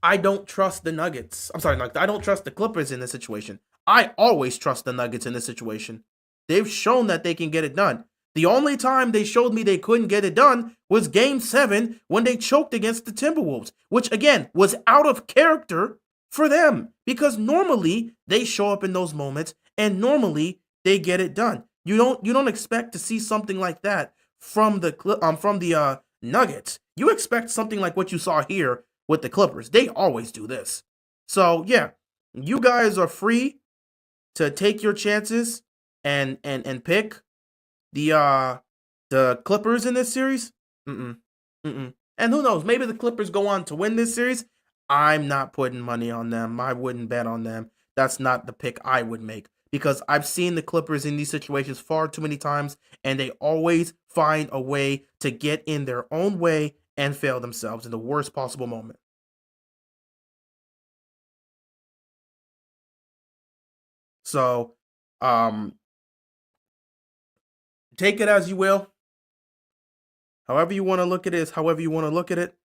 I don't trust the Nuggets. I'm sorry, I don't trust the Clippers in this situation. I always trust the Nuggets in this situation. They've shown that they can get it done. The only time they showed me they couldn't get it done was Game 7 when they choked against the Timberwolves, which again was out of character for them because normally they show up in those moments and normally they get it done. You don't expect to see something like that from the Nuggets. You expect something like what you saw here with the Clippers. They always do this. So yeah, you guys are free to take your chances and pick the Clippers in this series. And who knows? Maybe the Clippers go on to win this series. I'm not putting money on them. I wouldn't bet on them. That's not the pick I would make because I've seen the Clippers in these situations far too many times, and they always find a way to get in their own way and fail themselves in the worst possible moment. So, take it as you will. However you want to look at it is however you want to look at it.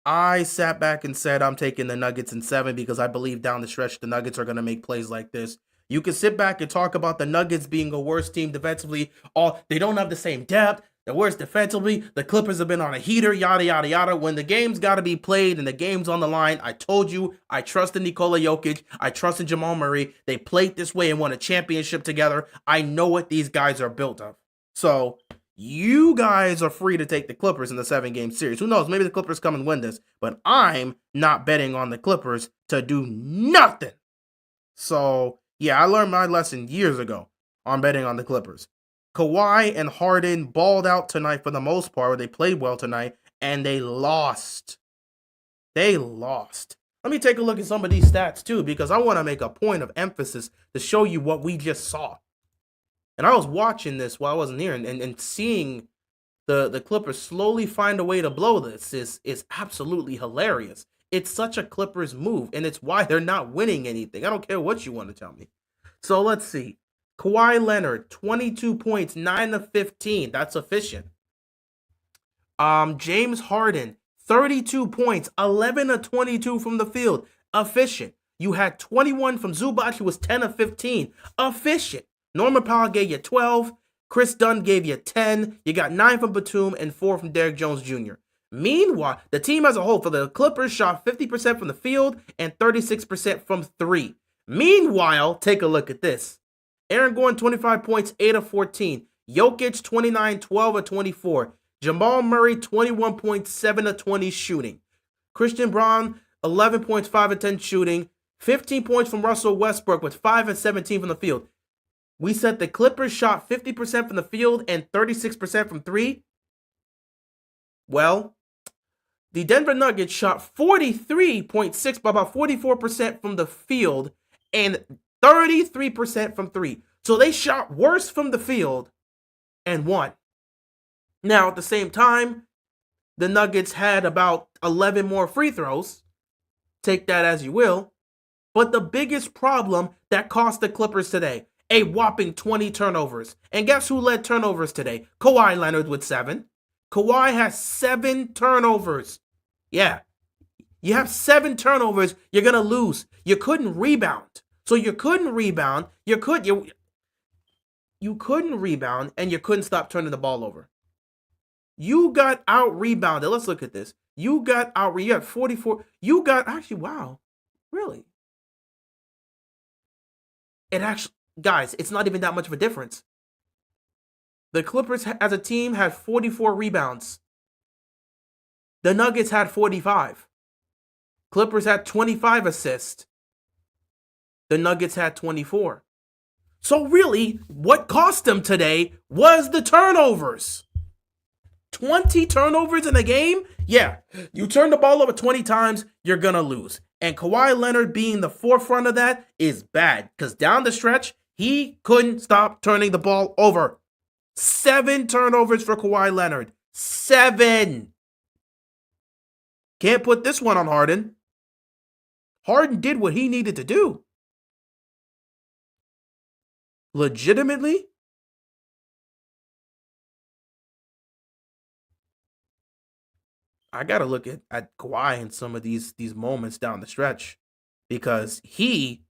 I sat back and said I'm taking the Nuggets in 7 because I believe down the stretch the Nuggets are going to make plays like this. You can sit back and talk about the Nuggets being a worse team defensively. They don't have the same depth. They're worse defensively. The Clippers have been on a heater, yada, yada, yada. When the game's got to be played and the game's on the line, I told you I trust in Nikola Jokic. I trust in Jamal Murray. They played this way and won a championship together. I know what these guys are built of. So you guys are free to take the Clippers in the 7-game series. Who knows? Maybe the Clippers come and win this. But I'm not betting on the Clippers to do nothing. So, yeah, I learned my lesson years ago on betting on the Clippers. Kawhi and Harden balled out tonight for the most part. They played well tonight, and they lost. They lost. Let me take a look at some of these stats, too, because I want to make a point of emphasis to show you what we just saw. And I was watching this while I wasn't here, and seeing the Clippers slowly find a way to blow this is absolutely hilarious. It's such a Clippers move, and it's why they're not winning anything. I don't care what you want to tell me. So let's see. Kawhi Leonard, 22 points, 9 of 15. That's efficient. James Harden, 32 points, 11 of 22 from the field. Efficient. You had 21 from Zubac, who was 10 of 15. Efficient. Norman Powell gave you 12. Chris Dunn gave you 10. You got 9 from Batum and 4 from Derrick Jones Jr. Meanwhile, the team as a whole for the Clippers shot 50% from the field and 36% from 3. Meanwhile, take a look at this. Aaron Gordon, 25 points, 8 of 14. Jokic, 29, 12 of 24. Jamal Murray, 21 points, 7 of 20 shooting. Christian Braun, 11 points, 5 of 10 shooting. 15 points from Russell Westbrook with 5 and 17 from the field. We said the Clippers shot 50% from the field and 36% from 3. Well, the Denver Nuggets shot 43.6 by about 44% from the field and 33% from 3. So they shot worse from the field and won. Now, at the same time, the Nuggets had about 11 more free throws. Take that as you will. But the biggest problem that cost the Clippers today, a whopping 20 turnovers. And guess who led turnovers today? Kawhi Leonard with 7. Kawhi has 7 turnovers. Yeah. You have 7 turnovers, you're going to lose. You couldn't rebound. So you couldn't rebound. You couldn't rebound, and you couldn't stop turning the ball over. You got out-rebounded. Let's look at this. You got 44. Actually, wow. Really? It actually, guys, it's not even that much of a difference. The Clippers as a team had 44 rebounds. The Nuggets had 45. Clippers had 25 assists. The Nuggets had 24. So really, what cost them today was the turnovers. 20 turnovers in a game? Yeah, you turn the ball over 20 times, you're going to lose. And Kawhi Leonard being the forefront of that is bad because down the stretch, he couldn't stop turning the ball over. 7 turnovers for Kawhi Leonard. 7. Can't put this one on Harden. Harden did what he needed to do. Legitimately, I gotta look at Kawhi in some of these moments down the stretch because he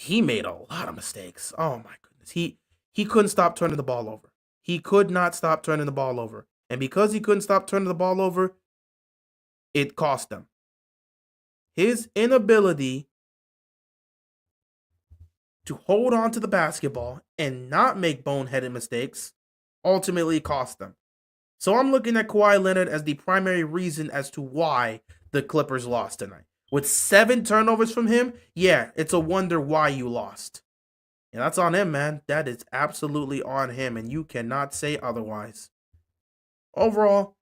made a lot of mistakes. Oh my goodness. He couldn't stop turning the ball over. He could not stop turning the ball over. And because he couldn't stop turning the ball over, it cost him. His inability to hold on to the basketball and not make boneheaded mistakes ultimately cost them. So I'm looking at Kawhi Leonard as the primary reason as to why the Clippers lost tonight. With 7 turnovers from him, yeah, it's a wonder why you lost. And that's on him, man. That is absolutely on him, and you cannot say otherwise. Overall,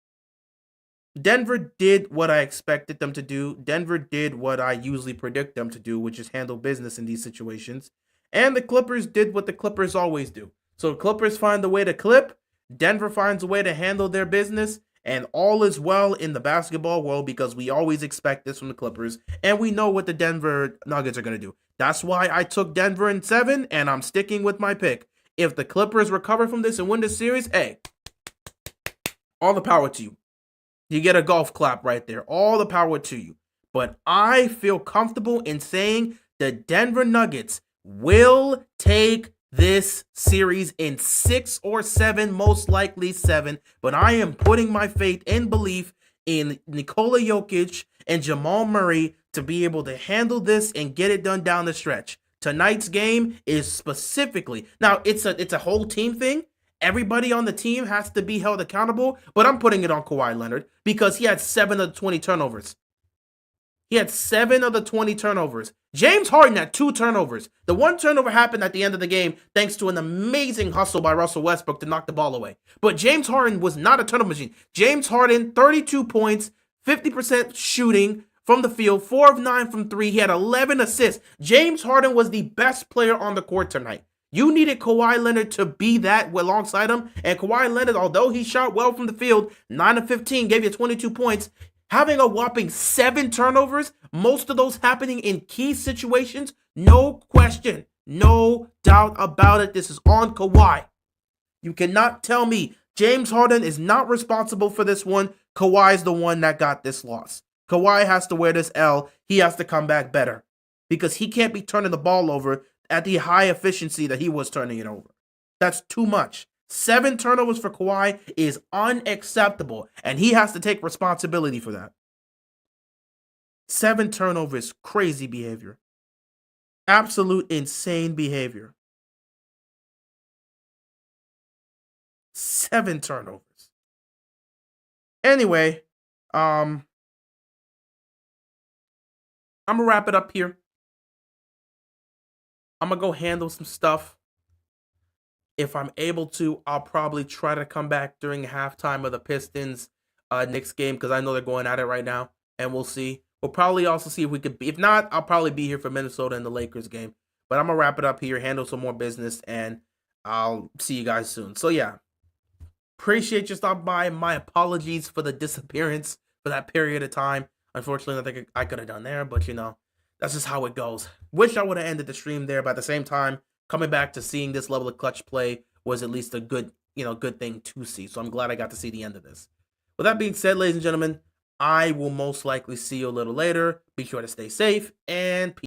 Denver did what I expected them to do. Denver did what I usually predict them to do, which is handle business in these situations. And the Clippers did what the Clippers always do. So the Clippers find a way to clip, Denver finds a way to handle their business, and all is well in the basketball world because we always expect this from the Clippers, and we know what the Denver Nuggets are going to do. That's why I took Denver in 7, and I'm sticking with my pick. If the Clippers recover from this and win this series, hey, all the power to you. You get a golf clap right there. All the power to you. But I feel comfortable in saying the Denver Nuggets will take this series in 6 or 7, most likely 7. But I am putting my faith and belief in Nikola Jokic and Jamal Murray to be able to handle this and get it done down the stretch. Tonight's game is specifically, now it's a whole team thing. Everybody on the team has to be held accountable, but I'm putting it on Kawhi Leonard because he had 7 of the 20 turnovers. He had 7 of the 20 turnovers. James Harden had 2 turnovers. The one turnover happened at the end of the game thanks to an amazing hustle by Russell Westbrook to knock the ball away. But James Harden was not a turnover machine. James Harden, 32 points, 50% shooting from the field, 4 of 9 from 3. He had 11 assists. James Harden was the best player on the court tonight. You needed Kawhi Leonard to be that alongside him. And Kawhi Leonard, although he shot well from the field, 9 of 15, gave you 22 points, having a whopping 7 turnovers, most of those happening in key situations, no question, no doubt about it. This is on Kawhi. You cannot tell me James Harden is not responsible for this one. Kawhi's the one that got this loss. Kawhi has to wear this L. He has to come back better because he can't be turning the ball over at the high efficiency that he was turning it over. That's too much. 7 turnovers for Kawhi is unacceptable, and he has to take responsibility for that. 7 turnovers, crazy behavior. Absolute insane behavior. 7 turnovers. Anyway, I'm going to wrap it up here. I'm going to go handle some stuff. If I'm able to, I'll probably try to come back during halftime of the Pistons Knicks game because I know they're going at it right now, and we'll see. We'll probably also see if we could be. If not, I'll probably be here for Minnesota and the Lakers game. But I'm going to wrap it up here, handle some more business, and I'll see you guys soon. So, yeah. Appreciate you stopping by. My apologies for the disappearance for that period of time. Unfortunately, nothing I could have done there, but, you know, that's just how it goes. Wish I would have ended the stream there, but at the same time, coming back to seeing this level of clutch play was at least a good thing to see. So I'm glad I got to see the end of this. With that being said, ladies and gentlemen, I will most likely see you a little later. Be sure to stay safe and peace.